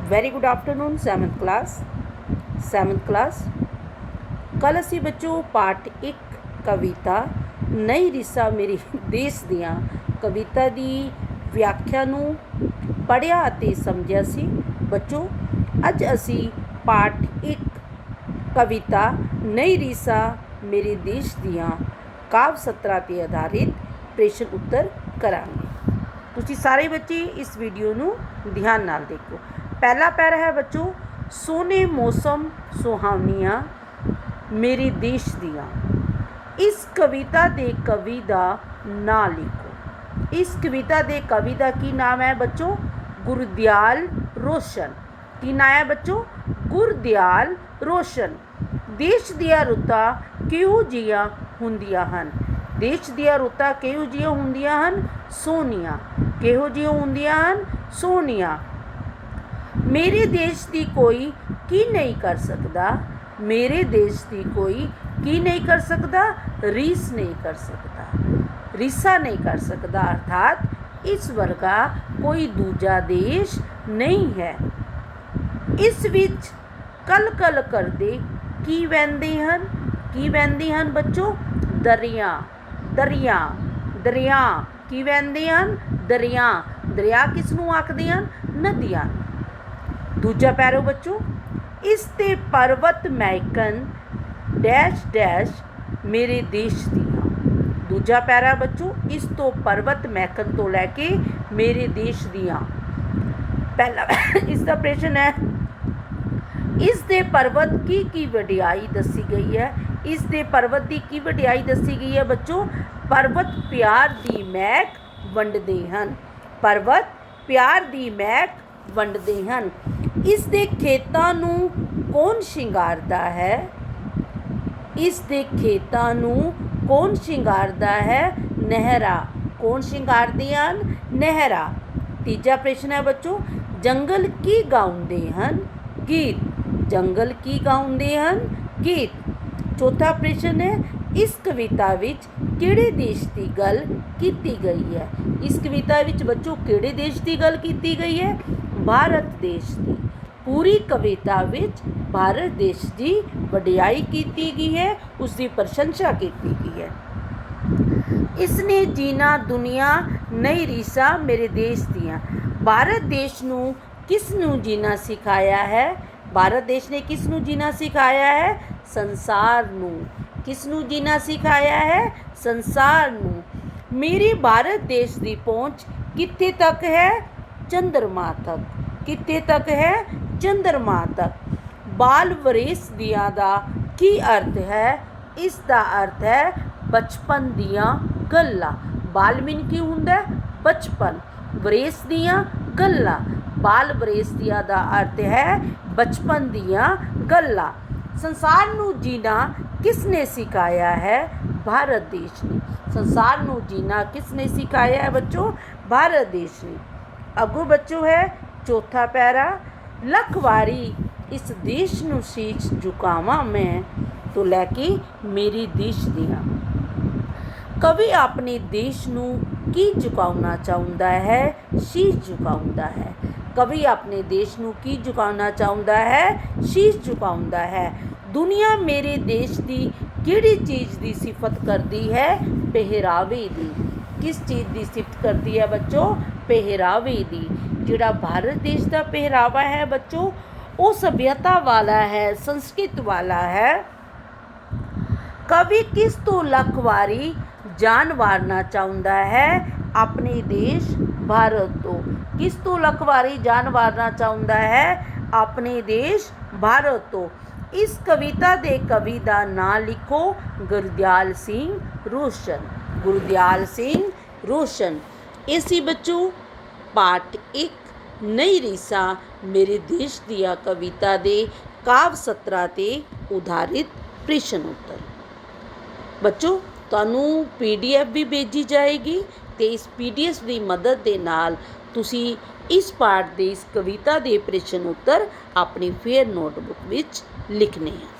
Very good afternoon seventh class. कल असी बच्चों पार्ट 1 कविता नई रिसा मेरे देश दियां कविता दी व्याख्या नूं पढ़िया अते समझिया सी। बच्चों अज असी पार्ट 1 कविता नई रिसा मेरे देश दियां काव्य सत्रा ते आधारित प्रश्न उत्तर करांगे। तुसी सारे बच्चे इस वीडियो नूं ध्यान नाल देखो। पहला पैरा है बच्चों, सोने मौसम सुहावनियां मेरे देश दियां। इस कविता दे कवि दा नाम लिखो। इस कविता दे कवि दा की नाम है बच्चों? गुरदयाल रोशन। की नाम है बच्चों? गुरदयाल रोशन। देश दियां रुत्तां किहो जिहियां हुंदियां हन? देश दियां रुत्तां किहो जिहियां हुंदियां हन? सोहणियां। किहो जिहियां हुंदियां हन? सोहणियां। मेरे देश दी कोई की नहीं कर सकदा? मेरे देश दी कोई की नहीं कर सकदा? रीस नहीं कर सकदा, रीसा नहीं कर सकदा। अर्थात इस वर्गा कोई दूजा देश नहीं है। इस विच कल कल करदे की वहंदे हन? की वहंदे हन बच्चों? दरिया। दरिया दरिया की वहंदे हन? दरिया। दरिया किस नूं आखदे हन? नदियां। दूजा पैरो बच्चों, इस ते पर्वत महकन डैश डैश मेरे देश दियां। दूजा पैरा बच्चों, इस तो पर्वत महकन तो लैके मेरे देश दियां। पहला इसका प्रश्न है, इस दे पर्वत की वडियाई दसी गई है? इस दे पर्वत की वडियाई दसी गई है बच्चों? पर्वत प्यार दी महक वंडदे हन। पर्वत प्यार दी महक वंडदे हन। इस दे खेतां नूं कौन शिंगारदा है? इस दे खेतां नूं कौन शिंगारदा है? नहरा। कौन शिंगारदे हन? नहरा। तीजा प्रश्न है बच्चों, जंगल की गाउंदे हन? गीत। जंगल की गाउंदे हन? गीत। चौथा प्रश्न है, इस कविता विच किहड़े देश की गल कीती गई है? इस कविता विच बच्चों किहड़े देश की गल कीती गई है? भारत देश की। पूरी कविता विच भारत देश की वडियाई कीती गई है, उसकी प्रशंसा कीती गई है। इसने जीना दुनिया नई रीसा मेरे देश दियां। भारत देश नूं किस नूं जीना सिखाया है? भारत देश ने किस नूं जीना सिखाया है? संसार नूं। किस नूं जीना सिखाया है? संसार नूं। मेरे भारत देश की पहुँच कित्थे तक है? चंद्रमा तक। कित्थे तक है? चंद्रमा तक। बाल वरेस दियां दा की अर्थ है? इस दा अर्थ है बचपन दियां गल्लां। बाल मीन की हुंदा? बचपन। वरेस दियां गल्लां। बाल वरेस दियां दा अर्थ है बचपन दियां गल्लां। संसार नूं जीना किसने सिखाया है? भारत देश ने। संसार नूं जीना किसने सिखाया है बच्चों? भारत देश ने। अगो बच्चों है चौथा पैरा, लख वारी इस देश नूं शीश झुकावां मैं तो लैके मेरे देश दियां। कवि अपने देश नूं की झुकाउणा चाहुंदा है? शीश झुकाउंदा है। कवि अपने देश नूं की झुकाउणा चाहुंदा है? शीश झुकाउंदा है। दुनिया मेरे देश की किहड़ी चीज़ की सिफत करती है? पहरावे दी। किस चीज़ की सिफत करती है बच्चों? पहरावे दी। जिहड़ा भारत देश का पहरावा है बच्चों, वो सभ्यता वाला है, संस्कृत वाला है। कवि किस तो लख वारी जान वारना चाहुंदा है? अपने देश भारत तो। किस तो लख वारी जान वारना चाहुंदा है? अपने देश भारत तो। इस कविता दे कवि दा नाम लिखो। गुरदयाल सिंह रोशन। गुरदयाल सिंह रोशन। इसी बच्चों पार्ट 1 नई रीसा मेरे देश दिया कविता दे काव्य सत्रा ते उधारित प्रश्न उत्तर। बच्चों तुहानू PDF भी भेजी जाएगी ते इस PDF की मदद दे नाल तुसी इस पाठ दे इस कविता दे प्रश्न उत्तर अपनी फेयर नोटबुक विच लिखने हैं।